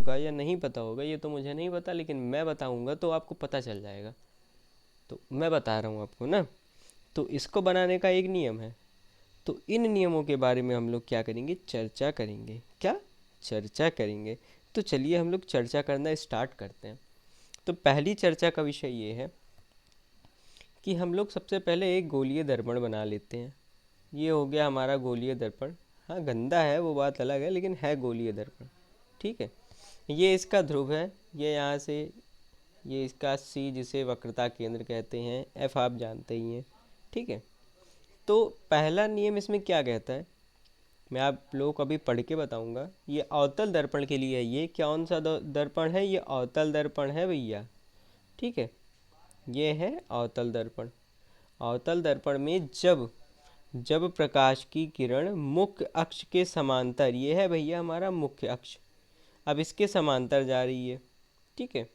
होगा या नहीं पता होगा ये तो मुझे नहीं पता, लेकिन मैं बताऊंगा तो आपको पता चल जाएगा। तो मैं बता रहा हूँ आपको ना। तो इसको बनाने का एक नियम है। तो इन नियमों के बारे में हम लोग क्या करेंगे, चर्चा करेंगे। क्या चर्चा करेंगे? तो चलिए हम लोग चर्चा करना स्टार्ट करते हैं। तो पहली चर्चा का विषय ये है कि हम लोग सबसे पहले एक गोलीय दर्पण बना लेते हैं। ये हो गया हमारा गोलीय दर्पण। हाँ, गंदा है वो बात अलग है, लेकिन है गोलीय दर्पण। ठीक है। ये इसका ध्रुव है। ये यहाँ से, ये इसका सी जिसे वक्रता केंद्र कहते हैं, एफ आप जानते ही हैं। ठीक है। तो पहला नियम इसमें क्या कहता है, मैं आप लोगों को अभी पढ़ के बताऊंगा। ये अवतल दर्पण के लिए है। ये कौन सा दर्पण है, ये अवतल दर्पण है भैया। ठीक है। ये है अवतल दर्पण। अवतल दर्पण में जब जब प्रकाश की किरण मुख्य अक्ष के समांतर, ये है भैया हमारा मुख्य अक्ष, अब इसके समांतर जा रही है। ठीक है।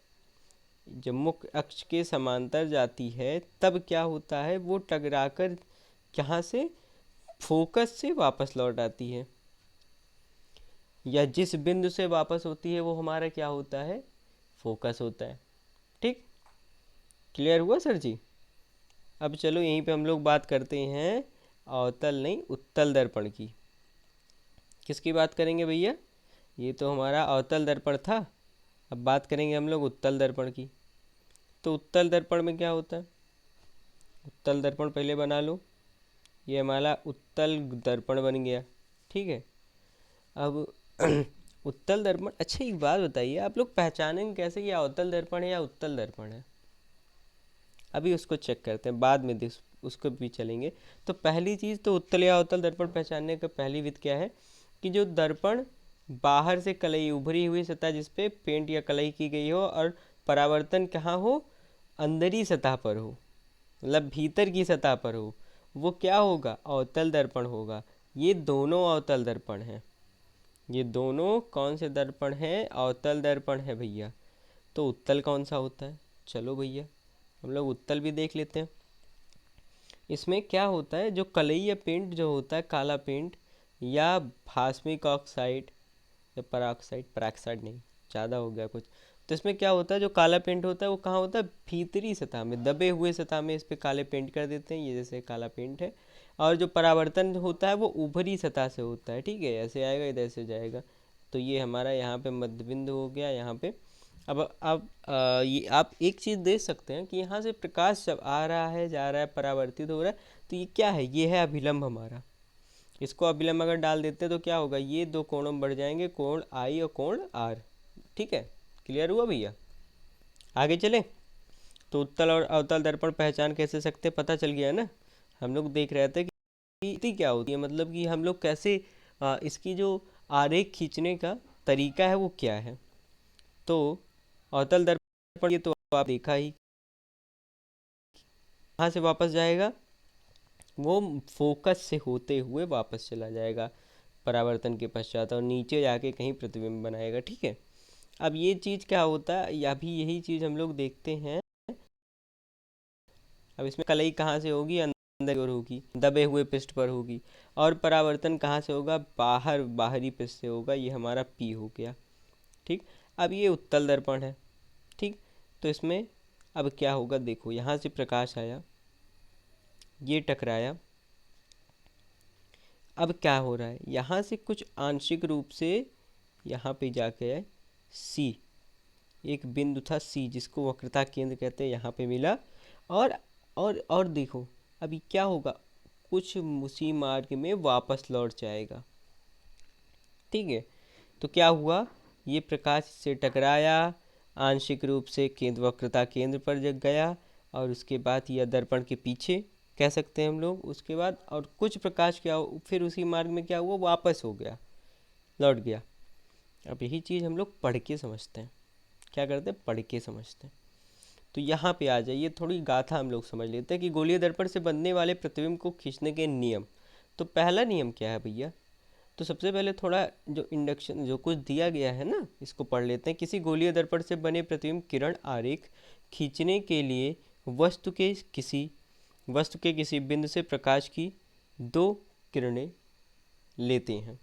जब मुख्य अक्ष के समांतर जाती है तब क्या होता है, वो टकराकर कहाँ से, फोकस से वापस लौट आती है, या जिस बिंदु से वापस होती है वो हमारा क्या होता है, फोकस होता है। ठीक, क्लियर हुआ सर जी? अब चलो यहीं पे हम लोग बात करते हैं अवतल नहीं उत्तल दर्पण की। किसकी बात करेंगे भैया? ये तो हमारा अवतल दर्पण था। अब बात करेंगे हम लोग उत्तल दर्पण की। तो उत्तल दर्पण में क्या होता है, उत्तल दर्पण पहले बना लो। ये हमारा उत्तल दर्पण बन गया। ठीक है। अब उत्तल दर्पण, अच्छा एक बात बताइए, आप लोग पहचानेंगे कैसे कि अवतल दर्पण है या उत्तल दर्पण है? अभी उसको चेक करते हैं, बाद में उसको भी चलेंगे। तो पहली चीज़ तो उत्तल या अवतल दर्पण पहचानने का पहली विधि क्या है कि जो दर्पण बाहर से कलई, उभरी हुई सतह जिस पे पेंट या कलई की गई हो, और परावर्तन कहाँ हो, अंदरी सतह पर हो, मतलब भीतर की सतह पर हो, वो क्या होगा, अवतल दर्पण होगा। ये दोनों अवतल दर्पण हैं। ये दोनों कौन से दर्पण हैं, अवतल दर्पण है भैया। तो उत्तल कौन सा होता है, चलो भैया हम लोग उत्तल भी देख लेते हैं। इसमें क्या होता है, जो कलई या पेंट जो होता है, काला पेंट या भास्मिक ऑक्साइड या पराक्साइड, पराक्साइड नहीं, ज़्यादा हो गया कुछ। तो इसमें क्या होता है, जो काला पेंट होता है वो कहाँ होता है, भीतरी सतह में, दबे हुए सतह में इस पे काले पेंट कर देते हैं, ये जैसे काला पेंट है। और जो परावर्तन होता है वो ऊपरी सतह से होता है। ठीक है, ऐसे आएगा इधर से जाएगा। तो ये हमारा यहाँ पे मध्य बिंदु हो गया यहाँ पे। अब ये आप एक चीज़ देख सकते हैं कि यहाँ से प्रकाश जब आ रहा है, जा रहा है, परावर्तित हो रहा है, तो ये क्या है, ये है अभिलंब हमारा। इसको अभिलंब अगर डाल देते हैं तो क्या होगा, ये दो कोणों बढ़ जाएंगे, कोण आई और कोण आर। ठीक है, क्लियर हुआ भैया? आगे चले। तो उत्तल और अवतल दर्पण पहचान कैसे सकते, पता चल गया ना। हम लोग देख रहे थे कि स्थिति क्या होती है, मतलब कि हम लोग कैसे इसकी जो आरेख खींचने का तरीका है वो क्या है। तो अवतल दर्पण ये तो आप देखा ही, कहाँ से वापस जाएगा, वो फोकस से होते हुए वापस चला जाएगा परावर्तन के पश्चात, और नीचे जाके कहीं प्रतिबिंब बनाएगा। ठीक है। अब ये चीज़ क्या होता है, या भी यही चीज़ हम लोग देखते हैं। अब इसमें कलई कहाँ से होगी, अंदर की ओर होगी, दबे हुए पृष्ठ पर होगी। और परावर्तन कहाँ से होगा, बाहरी पृष्ठ से होगा। ये हमारा पी हो गया। ठीक। अब ये उत्तल दर्पण है। ठीक। तो इसमें अब क्या होगा, देखो यहाँ से प्रकाश आया, ये टकराया। अब क्या हो रहा है, यहाँ से कुछ आंशिक रूप से यहाँ पे जाके है सी, एक बिंदु था सी जिसको वक्रता केंद्र कहते हैं, यहाँ पे मिला। और और देखो अभी क्या होगा, कुछ उसी मार्ग में वापस लौट जाएगा। ठीक है। तो क्या हुआ, ये प्रकाश से टकराया, आंशिक रूप से केंद्र वक्रता केंद्र पर जग गया, और उसके बाद यह दर्पण के पीछे कह सकते हैं हम लोग। उसके बाद और कुछ प्रकाश क्या फिर उसी मार्ग में क्या हुआ, वापस हो गया, लौट गया। अब यही चीज़ हम लोग पढ़ के समझते हैं। क्या करते हैं, पढ़ के समझते हैं। तो यहाँ पे आ जाइए, थोड़ी गाथा हम लोग समझ लेते हैं कि गोलीय दर्पण से बनने वाले प्रतिबिंब को खींचने के नियम। तो पहला नियम क्या है भैया, तो सबसे पहले थोड़ा जो इंडक्शन जो कुछ दिया गया है ना, इसको पढ़ लेते हैं। किसी गोलीय दर्पण से बने प्रतिबिंब किरण आरेख खींचने के लिए वस्तु के किसी बिंदु से प्रकाश की दो किरणें लेते हैं।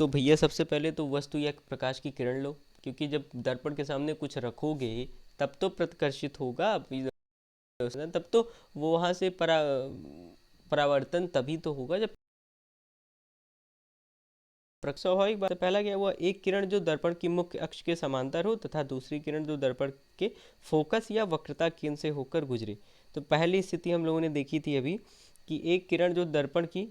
तो भैया सबसे पहले तो वस्तु या प्रकाश की किरण लो, क्योंकि जब दर्पण के सामने कुछ रखोगे तब तो प्रतिकर्षित होगा, तब तो वो वहां से परावर्तन तभी तो होगा जब स्वाभाविक बात है। पहला क्या हुआ, एक किरण जो दर्पण की मुख्य अक्ष के समांतर हो तथा दूसरी किरण जो दर्पण के फोकस या वक्रता केंद्र से होकर गुजरे। तो पहली स्थिति हम लोगों ने देखी थी अभी कि एक किरण जो दर्पण की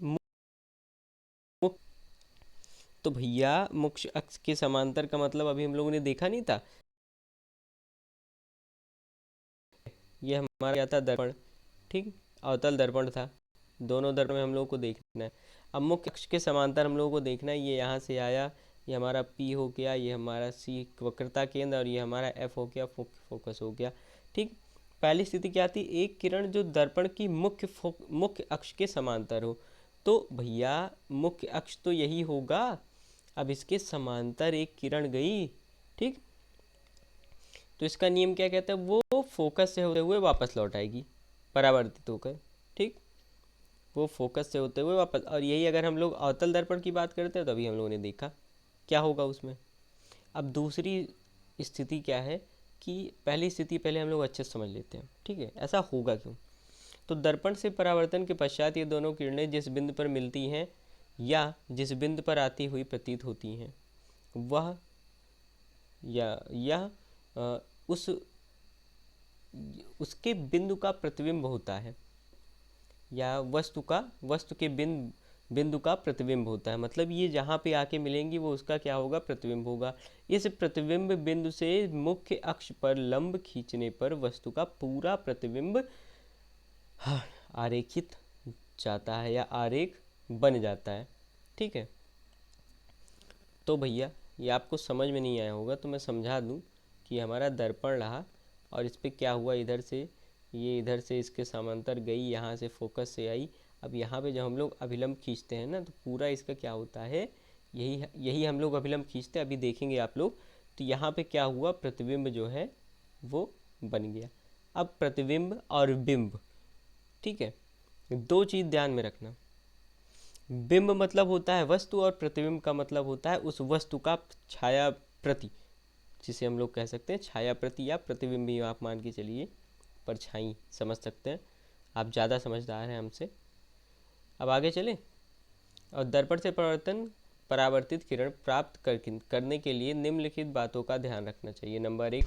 तो भैया मुख्य अक्ष के समांतर का मतलब अभी हम लोगों ने देखा नहीं था, ये हमारा क्या था, दर्पण, ठीक, अवतल दर्पण था, दोनों दर्पण में हम लोगों को देखना है। अब मुख्य अक्ष के समांतर हम लोगों को देखना है, ये यहाँ से आया, ये हमारा P हो गया, ये हमारा C वक्रता केंद्र, और ये हमारा F हो गया, फोकस हो गया, ठीक। पहली स्थिति क्या थी, एक किरण जो दर्पण की मुख्य अक्ष के समांतर हो। तो भैया मुख्य अक्ष तो यही होगा, अब इसके समांतर एक किरण गई, ठीक, तो इसका नियम क्या कहता है, वो फोकस से होते हुए वापस लौट आएगी परावर्तित होकर, ठीक, वो फोकस से होते हुए वापस। और यही अगर हम लोग अवतल दर्पण की बात करते हैं तो अभी हम लोगों ने देखा क्या होगा उसमें। अब दूसरी स्थिति क्या है कि पहली स्थिति पहले हम लोग अच्छे से समझ लेते हैं, ठीक है, ऐसा होगा क्यों। तो दर्पण से परावर्तन के पश्चात ये दोनों किरणें जिस बिंदु पर मिलती हैं या जिस बिंदु पर आती हुई प्रतीत होती हैं, वह या उस उसके बिंदु का प्रतिबिंब होता है, या वस्तु के बिंदु का प्रतिबिंब होता है। मतलब ये जहाँ पे आके मिलेंगी वो उसका क्या होगा, प्रतिबिंब होगा। इस प्रतिबिंब बिंदु से मुख्य अक्ष पर लंब खींचने पर वस्तु का पूरा प्रतिबिंब आरेखित जाता है या आरेख बन जाता है, ठीक है। तो भैया ये आपको समझ में नहीं आया होगा तो मैं समझा दूं कि हमारा दर्पण रहा और इस पर क्या हुआ, इधर से ये इधर से इसके समांतर गई, यहाँ से फोकस से आई। अब यहाँ पे जब हम लोग अभिलंब खींचते हैं ना तो पूरा इसका क्या होता है, यही यही हम लोग अभिलंब खींचते हैं, अभी देखेंगे आप लोग। तो यहाँ पे क्या हुआ, प्रतिबिंब जो है वो बन गया। अब प्रतिबिंब और बिंब, ठीक है, दो चीज़ ध्यान में रखना। बिंब मतलब होता है वस्तु और प्रतिबिंब का मतलब होता है उस वस्तु का छाया प्रति, जिसे हम लोग कह सकते हैं छाया प्रति या प्रतिबिंब भी आप मान के चलिए, परछाई समझ सकते हैं, आप ज़्यादा समझदार हैं हमसे। अब आगे चलें। और दर्पण से परावर्तित किरण प्राप्त करने के लिए निम्नलिखित बातों का ध्यान रखना चाहिए। नंबर 1,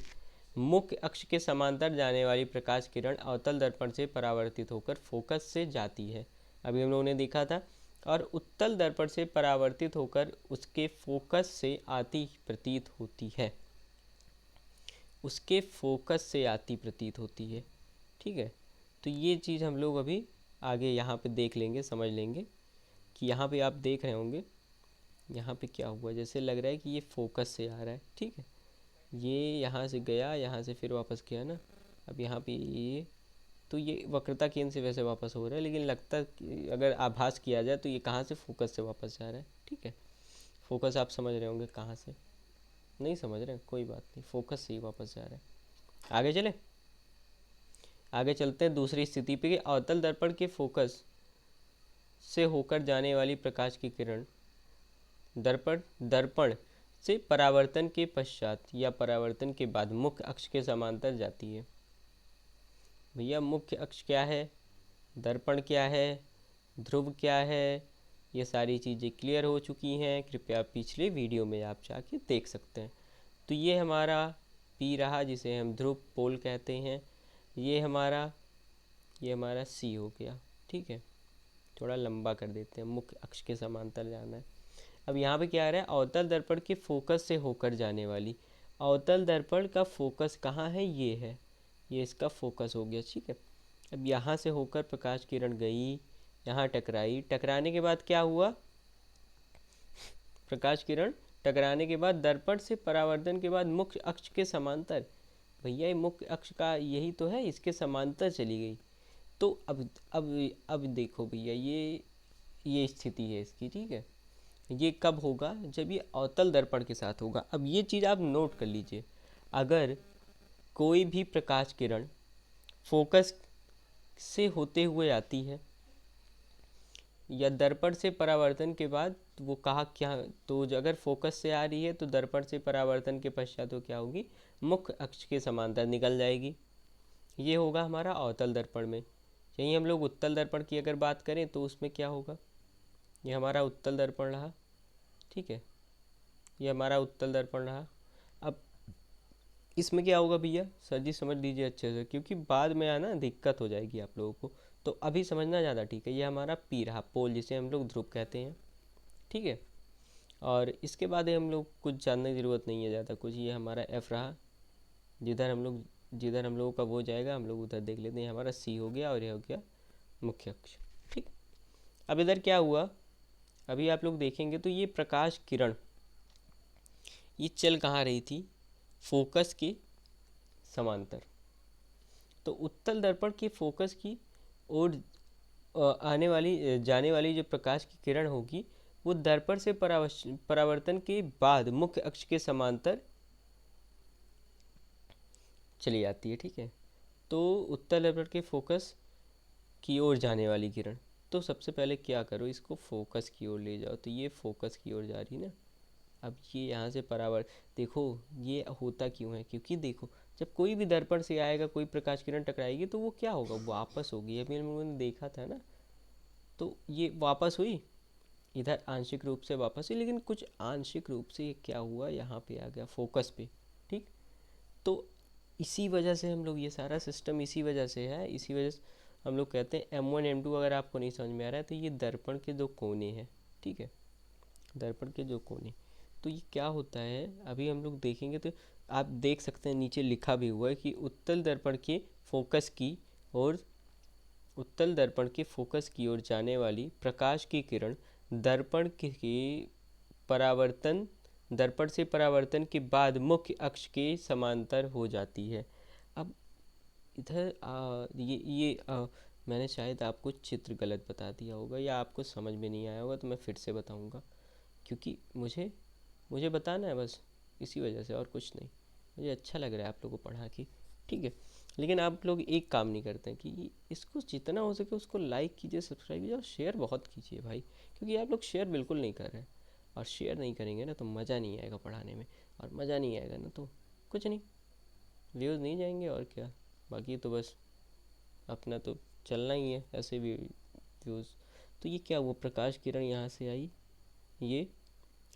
मुख्य अक्ष के समांतर जाने वाली प्रकाश किरण अवतल दर्पण से परावर्तित होकर फोकस से जाती है, अभी हम लोगों ने देखा था, और उत्तल दर्पण से परावर्तित होकर उसके फोकस से आती प्रतीत होती है, उसके फोकस से आती प्रतीत होती है, ठीक है। तो ये चीज़ हम लोग अभी आगे यहाँ पे देख लेंगे, समझ लेंगे कि यहाँ पे आप देख रहे होंगे यहाँ पे क्या हुआ, जैसे लग रहा है कि ये फोकस से आ रहा है, ठीक है, ये यहाँ से गया, यहाँ से फिर वापस गया ना। अब यहाँ पे ये तो ये वक्रता केंद्र से वैसे वापस हो रहा है, लेकिन लगता है अगर आभास किया जाए तो ये कहाँ से, फोकस से वापस जा रहा है, ठीक है। फोकस आप समझ रहे होंगे कहाँ से, नहीं समझ रहे कोई बात नहीं, फोकस से ही वापस जा रहा है। आगे चले, आगे चलते हैं दूसरी स्थिति पे कि अवतल दर्पण के फोकस से होकर जाने वाली प्रकाश की किरण दर्पण से परावर्तन के पश्चात या परावर्तन के बाद मुख्य अक्ष के समांतर जाती है। भैया मुख्य अक्ष क्या है, दर्पण क्या है, ध्रुव क्या है, ये सारी चीज़ें क्लियर हो चुकी हैं, कृपया पिछले वीडियो में आप जाके देख सकते हैं। तो ये हमारा P रहा जिसे हम ध्रुव पोल कहते हैं, ये हमारा C हो गया, ठीक है। थोड़ा लंबा कर देते हैं, मुख्य अक्ष के समांतर जाना है। अब यहाँ पे क्या आ रहा है, अवतल दर्पण के फोकस से होकर जाने वाली, अवतल दर्पण का फोकस कहाँ है, ये है, ये इसका फोकस हो गया, ठीक है। अब यहाँ से होकर प्रकाश किरण गई, यहाँ टकराई, टकराने के बाद क्या हुआ, प्रकाश किरण टकराने के बाद दर्पण से परावर्तन के बाद मुख्य अक्ष के समांतर, भैया ये मुख्य अक्ष का यही तो है, इसके समांतर चली गई। तो अब देखो भैया ये स्थिति है इसकी, ठीक है। ये कब होगा, जब ये अवतल दर्पण के साथ होगा। अब ये चीज़ आप नोट कर लीजिए, अगर कोई भी प्रकाश किरण फोकस से होते हुए आती है या दर्पण से परावर्तन के बाद वो कहा क्या, तो अगर फोकस से आ रही है तो दर्पण से परावर्तन के पश्चात वो क्या होगी, मुख्य अक्ष के समांतर निकल जाएगी। ये होगा हमारा अवतल दर्पण में। यहीं हम लोग उत्तल दर्पण की अगर बात करें तो उसमें क्या होगा, ये हमारा उत्तल दर्पण रहा, ठीक है, ये हमारा उत्तल दर्पण रहा। अब इसमें क्या होगा भैया, सर जी समझ लीजिए अच्छे से, क्योंकि बाद में आना दिक्कत हो जाएगी आप लोगों को, तो अभी समझना ज़्यादा ठीक है। ये हमारा पी रहा, पोल जिसे हम लोग ध्रुव कहते हैं, ठीक है। और इसके बाद हम लोग कुछ जानने की ज़रूरत नहीं है ज़्यादा कुछ। ये हमारा एफ रहा, जिधर हम लोगों का वो जाएगा हम लोग उधर देख लेते हैं। हमारा सी हो गया और ये हो गया मुख्य अक्ष, ठीक। अब इधर क्या हुआ, अभी आप लोग देखेंगे तो ये प्रकाश किरण ये चल कहाँ रही थी, फोकस के समांतर। तो उत्तल दर्पण के फोकस की ओर आने वाली जाने वाली जो प्रकाश की किरण होगी वो दर्पण से परावर्तन के बाद मुख्य अक्ष के समांतर चली जाती है, ठीक है। तो उत्तल दर्पण के फोकस की ओर जाने वाली किरण, तो सबसे पहले क्या करो, इसको फोकस की ओर ले जाओ। तो ये फोकस की ओर जा रही ना, अब ये यहाँ से देखो ये होता क्यों है, क्योंकि देखो जब कोई भी दर्पण से आएगा कोई प्रकाश किरण टकराएगी तो वो क्या होगा, वापस होगी। अभी हम लोगों ने देखा था ना, तो ये वापस हुई, इधर आंशिक रूप से वापस हुई, लेकिन कुछ आंशिक रूप से ये क्या हुआ, यहाँ पे आ गया फोकस पे, ठीक। तो इसी वजह से हम लोग, ये सारा सिस्टम इसी वजह से है, इसी वजह से हम लोग कहते हैं M1 M2। अगर आपको नहीं समझ में आ रहा है तो ये दर्पण के दो कोने हैं, ठीक है, दर्पण के जो कोने। तो ये क्या होता है अभी हम लोग देखेंगे, तो आप देख सकते हैं नीचे लिखा भी हुआ है कि उत्तल दर्पण के फोकस की ओर जाने वाली प्रकाश की किरण दर्पण के परावर्तन दर्पण से परावर्तन के बाद मुख्य अक्ष के समांतर हो जाती है। अब इधर मैंने शायद आपको चित्र गलत बता दिया होगा या आपको समझ में नहीं आया होगा, तो मैं फिर से बताऊंगा, क्योंकि मुझे बताना है बस, इसी वजह से और कुछ नहीं। मुझे अच्छा लग रहा है आप लोगों को पढ़ा के, ठीक है। लेकिन आप लोग एक काम नहीं करते हैं कि इसको जितना हो सके उसको लाइक कीजिए, सब्सक्राइब कीजिए और शेयर बहुत कीजिए भाई, क्योंकि आप लोग शेयर बिल्कुल नहीं कर रहे हैं। और शेयर नहीं करेंगे ना तो मज़ा नहीं आएगा पढ़ाने में, और मज़ा नहीं आएगा ना तो कुछ नहीं, व्यूज़ नहीं जाएंगे और क्या। बाकी तो बस अपना तो चलना ही है ऐसे भी व्यूज़। तो ये क्या हुआ, प्रकाश किरण यहाँ से आई, ये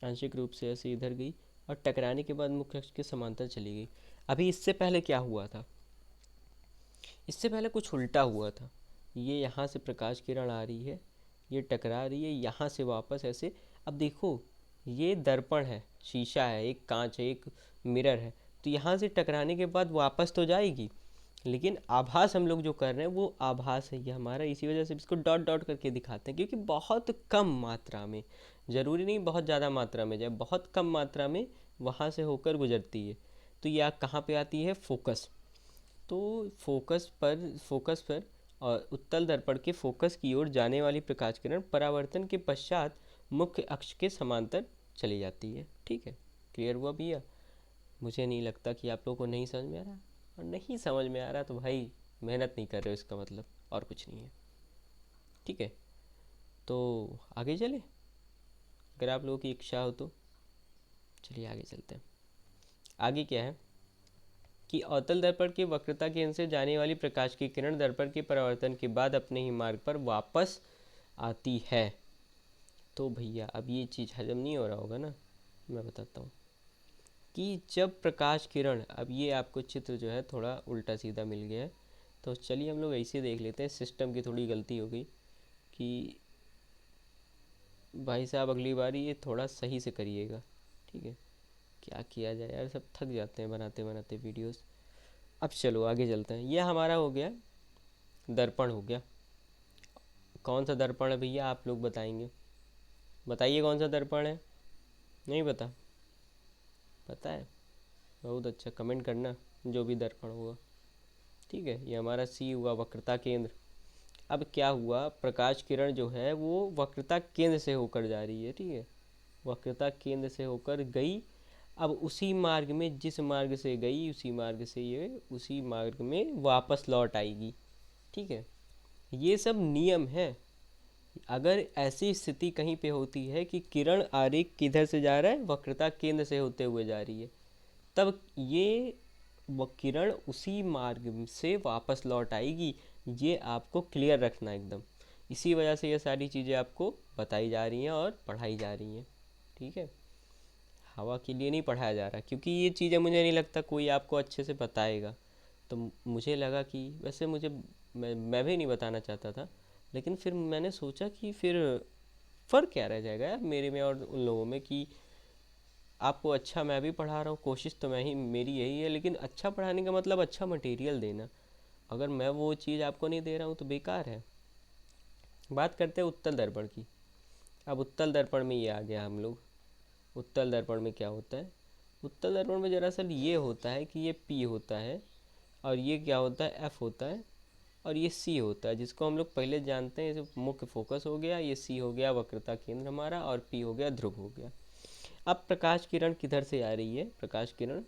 आंशिक रूप से ऐसे इधर गई और टकराने के बाद मुख्य अक्ष के समांतर चली गई। अभी इससे पहले क्या हुआ था, इससे पहले कुछ उल्टा हुआ था। ये यहाँ से प्रकाश किरण आ रही है, ये टकरा रही है यहाँ से वापस ऐसे। अब देखो ये दर्पण है, शीशा है, एक कांच है, एक मिरर है, तो यहाँ से टकराने के बाद वापस तो जाएगी, लेकिन आभास हम लोग जो कर रहे हैं वो आभास है ये हमारा। इसी वजह से इसको डॉट डॉट करके दिखाते हैं, क्योंकि बहुत कम मात्रा में, ज़रूरी नहीं बहुत ज़्यादा मात्रा में जाए, बहुत कम मात्रा में वहाँ से होकर गुजरती है। तो यह कहाँ पे आती है, फोकस। तो फोकस पर और उत्तल दर्पण के फोकस की ओर जाने वाली प्रकाश किरण परावर्तन के पश्चात मुख्य अक्ष के समांतर चली जाती है, ठीक है। क्लियर हुआ भैया? मुझे नहीं लगता कि आप लोगों को नहीं समझ में आ रहा, और नहीं समझ में आ रहा तो भाई मेहनत नहीं कर रहे हो इसका मतलब, और कुछ नहीं है, ठीक है। तो आगे चले, अगर आप लोगों की इच्छा हो तो चलिए आगे चलते हैं। आगे क्या है कि अवतल दर्पण के वक्रता केंद्र से जाने वाली प्रकाश की किरण दर्पण के परावर्तन के बाद अपने ही मार्ग पर वापस आती है। तो भैया अब ये चीज़ हजम नहीं हो रहा होगा ना, मैं बताता हूँ कि जब प्रकाश किरण, अब ये आपको चित्र जो है थोड़ा उल्टा सीधा मिल गया है, तो चलिए हम लोग ऐसे देख लेते हैं। सिस्टम की थोड़ी गलती हो गई कि भाई साहब अगली बार ये थोड़ा सही से करिएगा, ठीक है। क्या किया जाए यार, सब थक जाते हैं बनाते बनाते वीडियोस। अब चलो आगे चलते हैं। यह हमारा हो गया दर्पण हो गया। कौन सा दर्पण है भैया, आप लोग बताएंगे, बताइए कौन सा दर्पण है। नहीं पता, पता है, बहुत अच्छा, कमेंट करना जो भी दर्पण हुआ, ठीक है। ये हमारा सी हुआ वक्रता केंद्र। अब क्या हुआ, प्रकाश किरण जो है वो वक्रता केंद्र से होकर जा रही है, ठीक है, वक्रता केंद्र से होकर गई। अब उसी मार्ग में, जिस मार्ग से गई उसी मार्ग से ये उसी मार्ग में वापस लौट आएगी, ठीक है। ये सब नियम है, अगर ऐसी स्थिति कहीं पे होती है कि किरण आरेख किधर से जा रहा है, वक्रता केंद्र से होते हुए जा रही है, तब ये किरण उसी मार्ग से वापस लौट आएगी। ये आपको क्लियर रखना एकदम। इसी वजह से ये सारी चीज़ें आपको बताई जा रही हैं और पढ़ाई जा रही हैं। ठीक है, हवा के लिए नहीं पढ़ाया जा रहा, क्योंकि ये चीज़ें मुझे नहीं लगता कोई आपको अच्छे से बताएगा। तो मुझे लगा कि वैसे मुझे, मैं भी नहीं बताना चाहता था, लेकिन फिर मैंने सोचा कि फिर फ़र्क क्या रह जाएगा यार मेरे में और उन लोगों में, कि आपको अच्छा मैं भी पढ़ा रहा हूँ, कोशिश तो मैं ही मेरी यही है, लेकिन अच्छा पढ़ाने का मतलब अच्छा मटेरियल देना। अगर मैं वो चीज़ आपको नहीं दे रहा हूँ तो बेकार है। बात करते हैं उत्तल दर्पण की। अब उत्तल दर्पण में ये आ गया हम लोग। उत्तल दर्पण में क्या होता है? उत्तल दर्पण में दरअसल ये होता है कि ये P होता है, और ये क्या होता है, F होता है, और ये C होता है, जिसको हम लोग पहले जानते हैं। जैसे मुख्य फोकस हो गया, ये C हो गया वक्रता केंद्र हमारा, और P हो गया ध्रुव हो गया। अब प्रकाश किरण किधर से आ रही है? प्रकाश किरण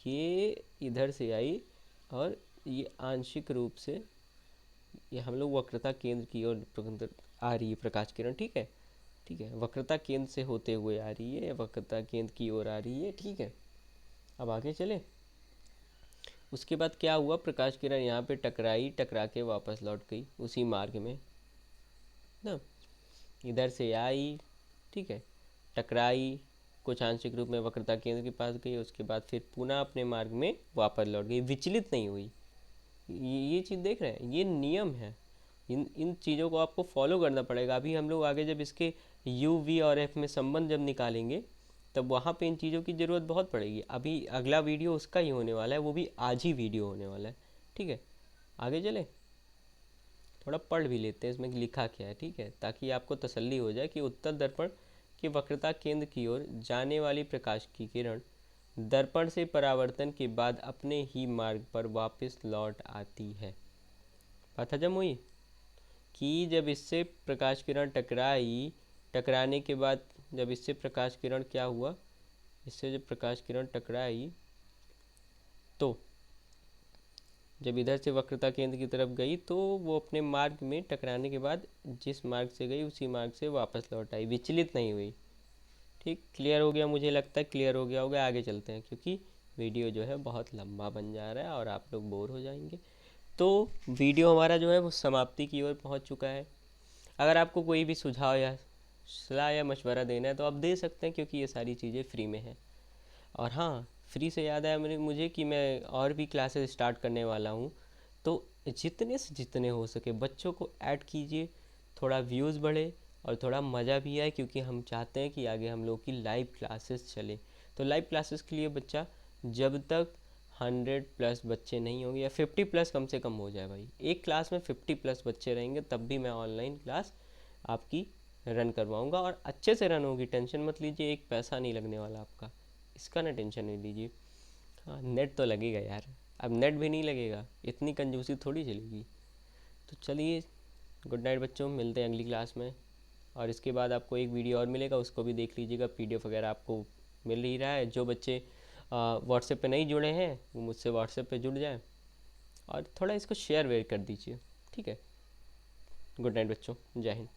ये इधर से आई, और ये आंशिक रूप से ये हम लोग वक्रता केंद्र की ओर आ रही है प्रकाश किरण। ठीक है, ठीक है, वक्रता केंद्र से होते हुए आ रही है, वक्रता केंद्र की ओर आ रही है। ठीक है, अब आगे चले। उसके बाद क्या हुआ, प्रकाश किरण यहाँ पे टकराई, टकरा के वापस लौट गई उसी मार्ग में ना। इधर से आई, ठीक है, टकराई, कुछ आंशिक रूप में वक्रता केंद्र के पास गई, उसके बाद फिर पुनः अपने मार्ग में वापस लौट गई, विचलित नहीं हुई। ये चीज़ देख रहे हैं, ये नियम है। इन इन चीज़ों को आपको फॉलो करना पड़ेगा। अभी हम लोग आगे जब इसके यू वी और एफ में संबंध जब निकालेंगे, तब वहाँ पे इन चीज़ों की ज़रूरत बहुत पड़ेगी। अभी अगला वीडियो उसका ही होने वाला है, वो भी आज ही वीडियो होने वाला है। ठीक है, आगे चले, थोड़ा पढ़ भी लेते हैं इसमें लिखा क्या है। ठीक है, ताकि आपको तसल्ली हो जाए कि उत्तल दर्पण की वक्रता केंद्र की ओर जाने वाली प्रकाश की किरण दर्पण से परावर्तन के बाद अपने ही मार्ग पर वापस लौट आती है। बात हजम हुई कि जब इससे प्रकाश किरण टकराई, टकराने के बाद जब इससे प्रकाश किरण क्या हुआ, इससे जब प्रकाश किरण टकराई, तो जब इधर से वक्रता केंद्र की तरफ गई, तो वो अपने मार्ग में टकराने के बाद जिस मार्ग से गई उसी मार्ग से वापस लौट आई, विचलित नहीं हुई। ठीक, क्लियर हो गया? मुझे लगता है क्लियर हो गया होगा। आगे चलते हैं, क्योंकि वीडियो जो है बहुत लंबा बन जा रहा है और आप लोग बोर हो जाएंगे। तो वीडियो हमारा जो है वो समाप्ति की ओर पहुंच चुका है। अगर आपको कोई भी सुझाव या सलाह या मशवरा देना है तो आप दे सकते हैं, क्योंकि ये सारी चीज़ें फ्री में हैं। और हाँ, फ्री से याद आया मुझे कि मैं और भी क्लासेस स्टार्ट करने वाला हूँ। तो जितने से जितने हो सके बच्चों को ऐड कीजिए, थोड़ा व्यूज़ बढ़े और थोड़ा मज़ा भी आए, क्योंकि हम चाहते हैं कि आगे हम लोग की लाइव क्लासेस चले। तो लाइव क्लासेस के लिए बच्चा, जब तक 100+ बच्चे नहीं होंगे, या 50+ कम से कम हो जाए भाई, एक क्लास में 50+ बच्चे रहेंगे, तब भी मैं ऑनलाइन क्लास आपकी रन करवाऊँगा, और अच्छे से रन होगी। टेंशन मत लीजिए, एक पैसा नहीं लगने वाला आपका, इसका ना टेंशन नहीं लीजिए। हाँ, नेट तो लगेगा यार, अब नेट भी नहीं लगेगा, इतनी कंजूसी थोड़ी चलेगी। तो चलिए, गुड नाइट बच्चों, मिलते हैं अगली क्लास में। और इसके बाद आपको एक वीडियो और मिलेगा, उसको भी देख लीजिएगा। PDF वगैरह आपको मिल ही रहा है। जो बच्चे व्हाट्सएप पे नहीं जुड़े हैं वो मुझसे व्हाट्सएप पे जुड़ जाएं, और थोड़ा इसको शेयर वेयर कर दीजिए। ठीक है, गुड नाइट बच्चों, जय हिंद।